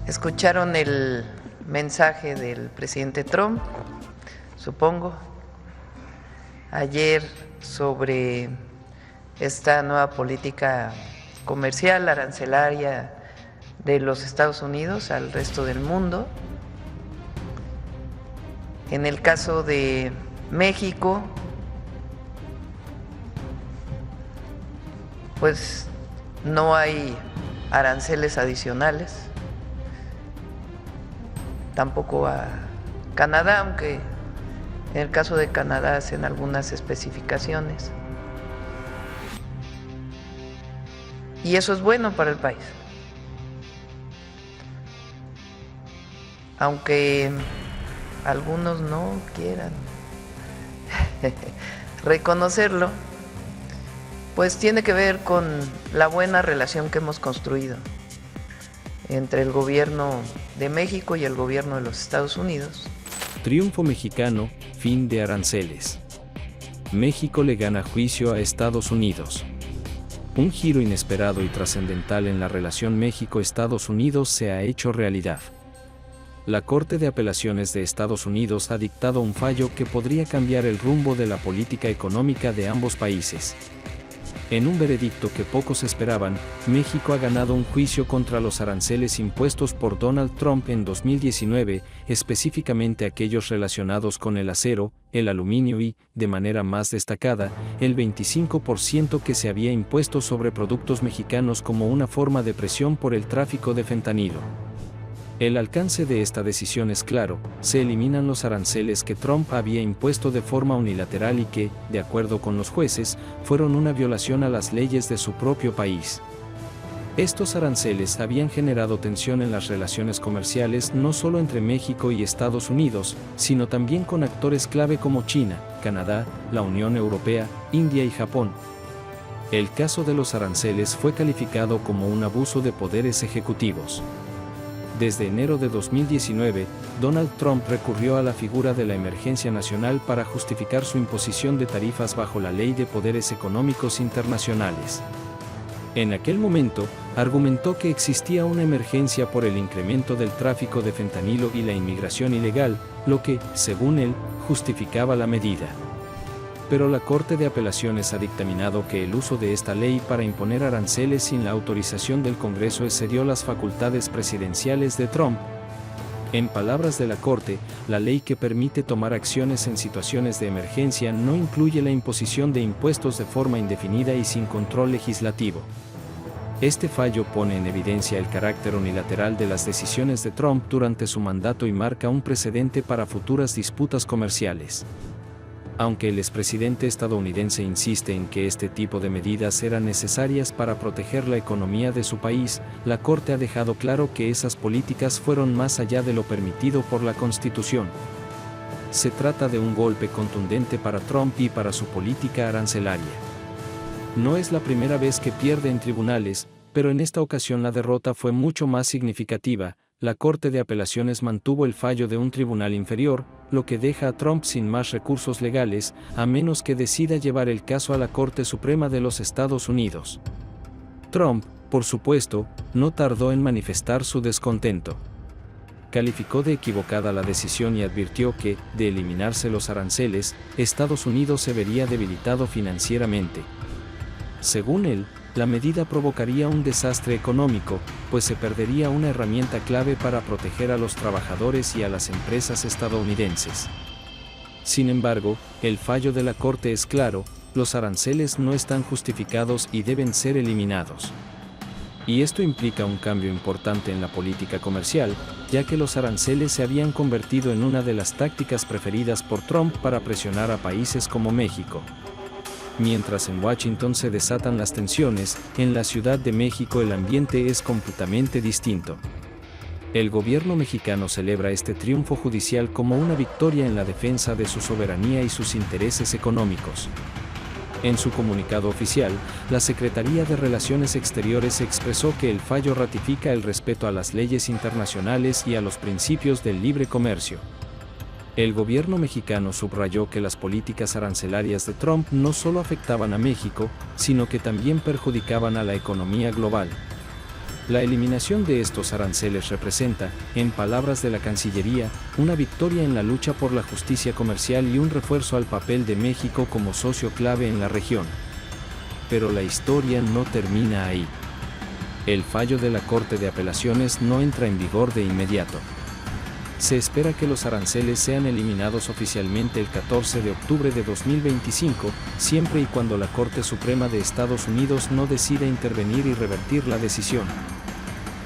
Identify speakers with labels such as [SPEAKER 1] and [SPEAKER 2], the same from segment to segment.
[SPEAKER 1] Escucharon el mensaje del presidente Trump, supongo, ayer sobre esta nueva política comercial, arancelaria de los Estados Unidos al resto del mundo. En el caso de México, pues no hay aranceles adicionales, tampoco a Canadá, aunque en el caso de Canadá hacen algunas especificaciones. Y eso es bueno para el país. Aunque algunos no quieran reconocerlo, pues tiene que ver con la buena relación que hemos construido entre el gobierno de México y el gobierno de los Estados Unidos.
[SPEAKER 2] Triunfo mexicano, fin de aranceles. México le gana juicio a Estados Unidos. Un giro inesperado y trascendental en la relación México-Estados Unidos se ha hecho realidad. La Corte de Apelaciones de Estados Unidos ha dictado un fallo que podría cambiar el rumbo de la política económica de ambos países. En un veredicto que pocos esperaban, México ha ganado un juicio contra los aranceles impuestos por Donald Trump en 2019, específicamente aquellos relacionados con el acero, el aluminio y, de manera más destacada, el 25% que se había impuesto sobre productos mexicanos como una forma de presión por el tráfico de fentanilo. El alcance de esta decisión es claro: se eliminan los aranceles que Trump había impuesto de forma unilateral y que, de acuerdo con los jueces, fueron una violación a las leyes de su propio país. Estos aranceles habían generado tensión en las relaciones comerciales no solo entre México y Estados Unidos, sino también con actores clave como China, Canadá, la Unión Europea, India y Japón. El caso de los aranceles fue calificado como un abuso de poderes ejecutivos. Desde enero de 2019, Donald Trump recurrió a la figura de la emergencia nacional para justificar su imposición de tarifas bajo la Ley de Poderes Económicos Internacionales. En aquel momento, argumentó que existía una emergencia por el incremento del tráfico de fentanilo y la inmigración ilegal, lo que, según él, justificaba la medida. Pero la Corte de Apelaciones ha dictaminado que el uso de esta ley para imponer aranceles sin la autorización del Congreso excedió las facultades presidenciales de Trump. En palabras de la Corte, la ley que permite tomar acciones en situaciones de emergencia no incluye la imposición de impuestos de forma indefinida y sin control legislativo. Este fallo pone en evidencia el carácter unilateral de las decisiones de Trump durante su mandato y marca un precedente para futuras disputas comerciales. Aunque el expresidente estadounidense insiste en que este tipo de medidas eran necesarias para proteger la economía de su país, la Corte ha dejado claro que esas políticas fueron más allá de lo permitido por la Constitución. Se trata de un golpe contundente para Trump y para su política arancelaria. No es la primera vez que pierde en tribunales, pero en esta ocasión la derrota fue mucho más significativa. La Corte de Apelaciones mantuvo el fallo de un tribunal inferior, lo que deja a Trump sin más recursos legales, a menos que decida llevar el caso a la Corte Suprema de los Estados Unidos. Trump, por supuesto, no tardó en manifestar su descontento. Calificó de equivocada la decisión y advirtió que, de eliminarse los aranceles, Estados Unidos se vería debilitado financieramente. Según él, la medida provocaría un desastre económico, pues se perdería una herramienta clave para proteger a los trabajadores y a las empresas estadounidenses. Sin embargo, el fallo de la Corte es claro: los aranceles no están justificados y deben ser eliminados. Y esto implica un cambio importante en la política comercial, ya que los aranceles se habían convertido en una de las tácticas preferidas por Trump para presionar a países como México. Mientras en Washington se desatan las tensiones, en la Ciudad de México el ambiente es completamente distinto. El gobierno mexicano celebra este triunfo judicial como una victoria en la defensa de su soberanía y sus intereses económicos. En su comunicado oficial, la Secretaría de Relaciones Exteriores expresó que el fallo ratifica el respeto a las leyes internacionales y a los principios del libre comercio. El gobierno mexicano subrayó que las políticas arancelarias de Trump no solo afectaban a México, sino que también perjudicaban a la economía global. La eliminación de estos aranceles representa, en palabras de la Cancillería, una victoria en la lucha por la justicia comercial y un refuerzo al papel de México como socio clave en la región. Pero la historia no termina ahí. El fallo de la Corte de Apelaciones no entra en vigor de inmediato. Se espera que los aranceles sean eliminados oficialmente el 14 de octubre de 2025, siempre y cuando la Corte Suprema de Estados Unidos no decida intervenir y revertir la decisión.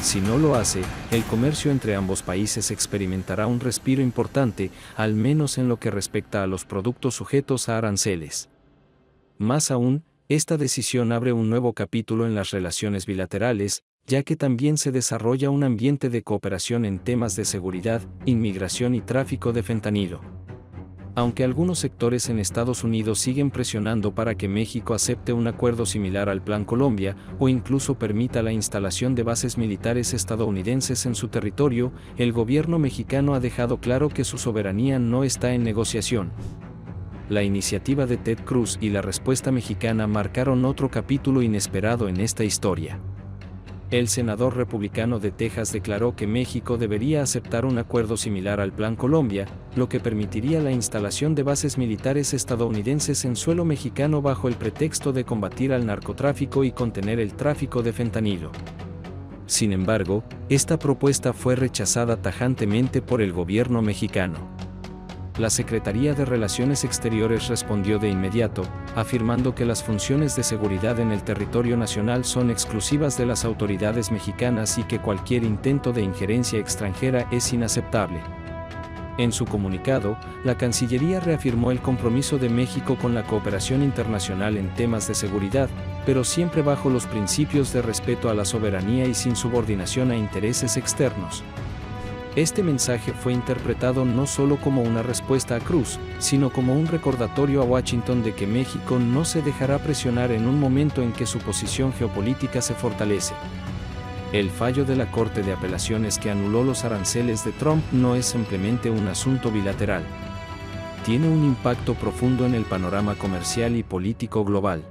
[SPEAKER 2] Si no lo hace, el comercio entre ambos países experimentará un respiro importante, al menos en lo que respecta a los productos sujetos a aranceles. Más aún, esta decisión abre un nuevo capítulo en las relaciones bilaterales, ya que también se desarrolla un ambiente de cooperación en temas de seguridad, inmigración y tráfico de fentanilo. Aunque algunos sectores en Estados Unidos siguen presionando para que México acepte un acuerdo similar al Plan Colombia, o incluso permita la instalación de bases militares estadounidenses en su territorio, el gobierno mexicano ha dejado claro que su soberanía no está en negociación. La iniciativa de Ted Cruz y la respuesta mexicana marcaron otro capítulo inesperado en esta historia. El senador republicano de Texas declaró que México debería aceptar un acuerdo similar al Plan Colombia, lo que permitiría la instalación de bases militares estadounidenses en suelo mexicano bajo el pretexto de combatir al narcotráfico y contener el tráfico de fentanilo. Sin embargo, esta propuesta fue rechazada tajantemente por el gobierno mexicano. La Secretaría de Relaciones Exteriores respondió de inmediato, afirmando que las funciones de seguridad en el territorio nacional son exclusivas de las autoridades mexicanas y que cualquier intento de injerencia extranjera es inaceptable. En su comunicado, la Cancillería reafirmó el compromiso de México con la cooperación internacional en temas de seguridad, pero siempre bajo los principios de respeto a la soberanía y sin subordinación a intereses externos. Este mensaje fue interpretado no solo como una respuesta a Cruz, sino como un recordatorio a Washington de que México no se dejará presionar en un momento en que su posición geopolítica se fortalece. El fallo de la Corte de Apelaciones que anuló los aranceles de Trump no es simplemente un asunto bilateral. Tiene un impacto profundo en el panorama comercial y político global.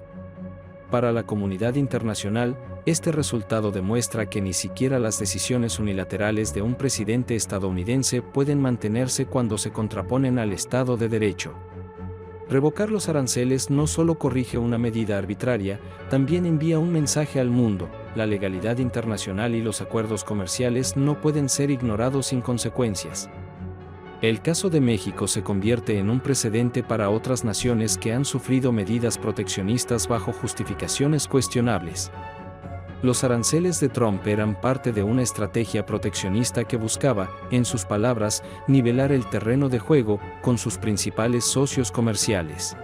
[SPEAKER 2] Para la comunidad internacional, este resultado demuestra que ni siquiera las decisiones unilaterales de un presidente estadounidense pueden mantenerse cuando se contraponen al Estado de Derecho. Revocar los aranceles no solo corrige una medida arbitraria, también envía un mensaje al mundo: la legalidad internacional y los acuerdos comerciales no pueden ser ignorados sin consecuencias. El caso de México se convierte en un precedente para otras naciones que han sufrido medidas proteccionistas bajo justificaciones cuestionables. Los aranceles de Trump eran parte de una estrategia proteccionista que buscaba, en sus palabras, nivelar el terreno de juego con sus principales socios comerciales.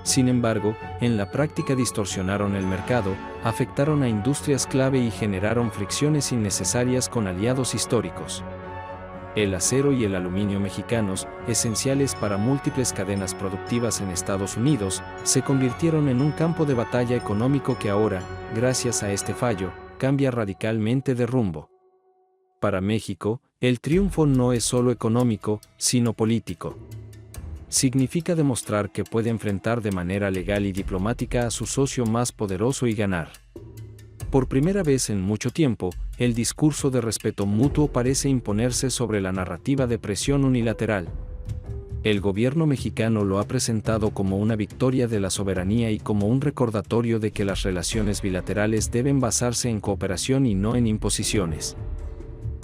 [SPEAKER 2] Sin embargo, en la práctica distorsionaron el mercado, afectaron a industrias clave y generaron fricciones innecesarias con aliados históricos. El acero y el aluminio mexicanos, esenciales para múltiples cadenas productivas en Estados Unidos, se convirtieron en un campo de batalla económico que ahora, gracias a este fallo, cambia radicalmente de rumbo. Para México, el triunfo no es solo económico, sino político. Significa demostrar que puede enfrentar de manera legal y diplomática a su socio más poderoso y ganar. Por primera vez en mucho tiempo, el discurso de respeto mutuo parece imponerse sobre la narrativa de presión unilateral. El gobierno mexicano lo ha presentado como una victoria de la soberanía y como un recordatorio de que las relaciones bilaterales deben basarse en cooperación y no en imposiciones.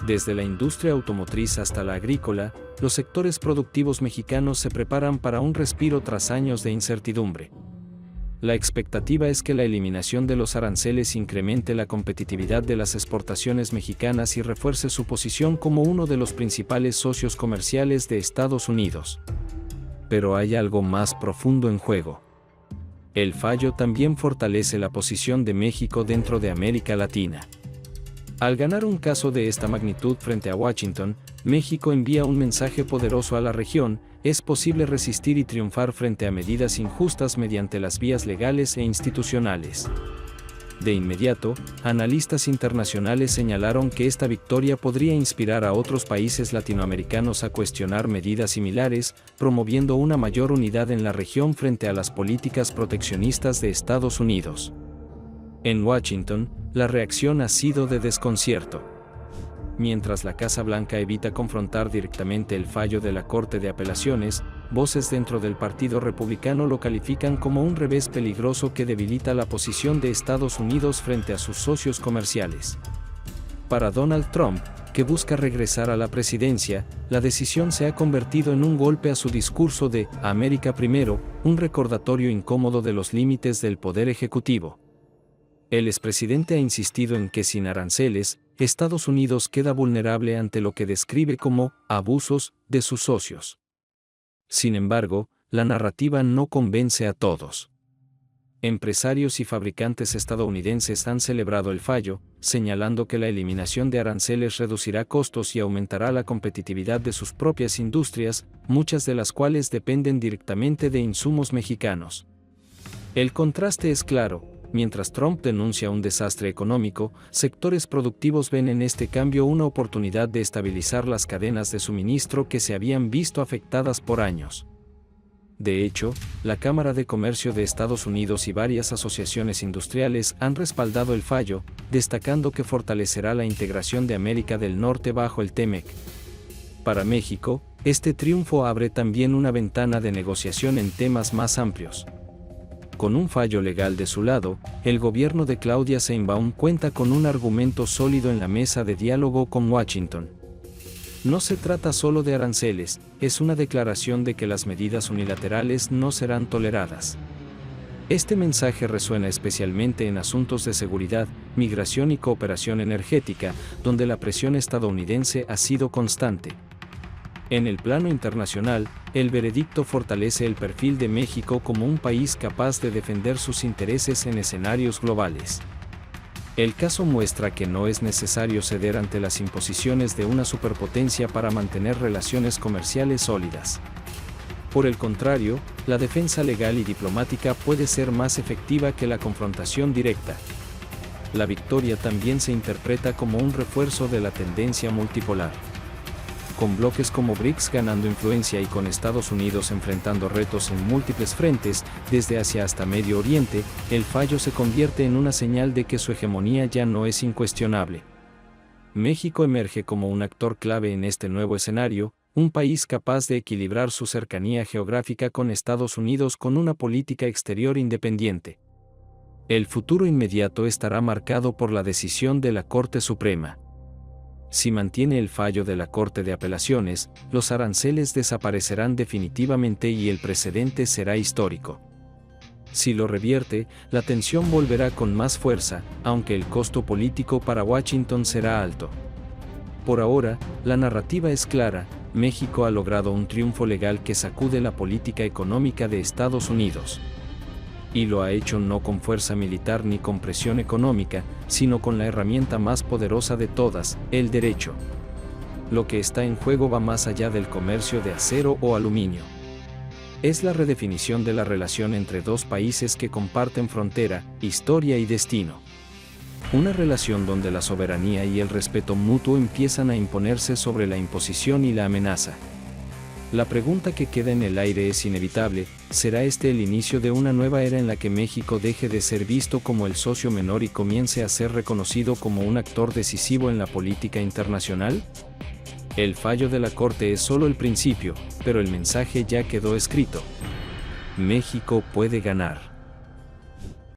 [SPEAKER 2] Desde la industria automotriz hasta la agrícola, los sectores productivos mexicanos se preparan para un respiro tras años de incertidumbre. La expectativa es que la eliminación de los aranceles incremente la competitividad de las exportaciones mexicanas y refuerce su posición como uno de los principales socios comerciales de Estados Unidos. Pero hay algo más profundo en juego. El fallo también fortalece la posición de México dentro de América Latina. Al ganar un caso de esta magnitud frente a Washington, México envía un mensaje poderoso a la región: es posible resistir y triunfar frente a medidas injustas mediante las vías legales e institucionales. De inmediato, analistas internacionales señalaron que esta victoria podría inspirar a otros países latinoamericanos a cuestionar medidas similares, promoviendo una mayor unidad en la región frente a las políticas proteccionistas de Estados Unidos. En Washington, la reacción ha sido de desconcierto. Mientras la Casa Blanca evita confrontar directamente el fallo de la Corte de Apelaciones, voces dentro del Partido Republicano lo califican como un revés peligroso que debilita la posición de Estados Unidos frente a sus socios comerciales. Para Donald Trump, que busca regresar a la presidencia, la decisión se ha convertido en un golpe a su discurso de América Primero, un recordatorio incómodo de los límites del poder ejecutivo. El expresidente ha insistido en que sin aranceles, Estados Unidos queda vulnerable ante lo que describe como abusos de sus socios. Sin embargo, la narrativa no convence a todos. Empresarios y fabricantes estadounidenses han celebrado el fallo, señalando que la eliminación de aranceles reducirá costos y aumentará la competitividad de sus propias industrias, muchas de las cuales dependen directamente de insumos mexicanos. El contraste es claro. Mientras Trump denuncia un desastre económico, sectores productivos ven en este cambio una oportunidad de estabilizar las cadenas de suministro que se habían visto afectadas por años. De hecho, la Cámara de Comercio de Estados Unidos y varias asociaciones industriales han respaldado el fallo, destacando que fortalecerá la integración de América del Norte bajo el TEMEC. Para México, este triunfo abre también una ventana de negociación en temas más amplios. Con un fallo legal de su lado, el gobierno de Claudia Sheinbaum cuenta con un argumento sólido en la mesa de diálogo con Washington. No se trata solo de aranceles, es una declaración de que las medidas unilaterales no serán toleradas. Este mensaje resuena especialmente en asuntos de seguridad, migración y cooperación energética, donde la presión estadounidense ha sido constante. En el plano internacional, el veredicto fortalece el perfil de México como un país capaz de defender sus intereses en escenarios globales. El caso muestra que no es necesario ceder ante las imposiciones de una superpotencia para mantener relaciones comerciales sólidas. Por el contrario, la defensa legal y diplomática puede ser más efectiva que la confrontación directa. La victoria también se interpreta como un refuerzo de la tendencia multipolar. Con bloques como BRICS ganando influencia y con Estados Unidos enfrentando retos en múltiples frentes, desde Asia hasta Medio Oriente, el fallo se convierte en una señal de que su hegemonía ya no es incuestionable. México emerge como un actor clave en este nuevo escenario, un país capaz de equilibrar su cercanía geográfica con Estados Unidos con una política exterior independiente. El futuro inmediato estará marcado por la decisión de la Corte Suprema. Si mantiene el fallo de la Corte de Apelaciones, los aranceles desaparecerán definitivamente y el precedente será histórico. Si lo revierte, la tensión volverá con más fuerza, aunque el costo político para Washington será alto. Por ahora, la narrativa es clara: México ha logrado un triunfo legal que sacude la política económica de Estados Unidos. Y lo ha hecho no con fuerza militar ni con presión económica, sino con la herramienta más poderosa de todas, el derecho. Lo que está en juego va más allá del comercio de acero o aluminio. Es la redefinición de la relación entre dos países que comparten frontera, historia y destino. Una relación donde la soberanía y el respeto mutuo empiezan a imponerse sobre la imposición y la amenaza. La pregunta que queda en el aire es inevitable: ¿será este el inicio de una nueva era en la que México deje de ser visto como el socio menor y comience a ser reconocido como un actor decisivo en la política internacional? El fallo de la Corte es solo el principio, pero el mensaje ya quedó escrito. México puede ganar.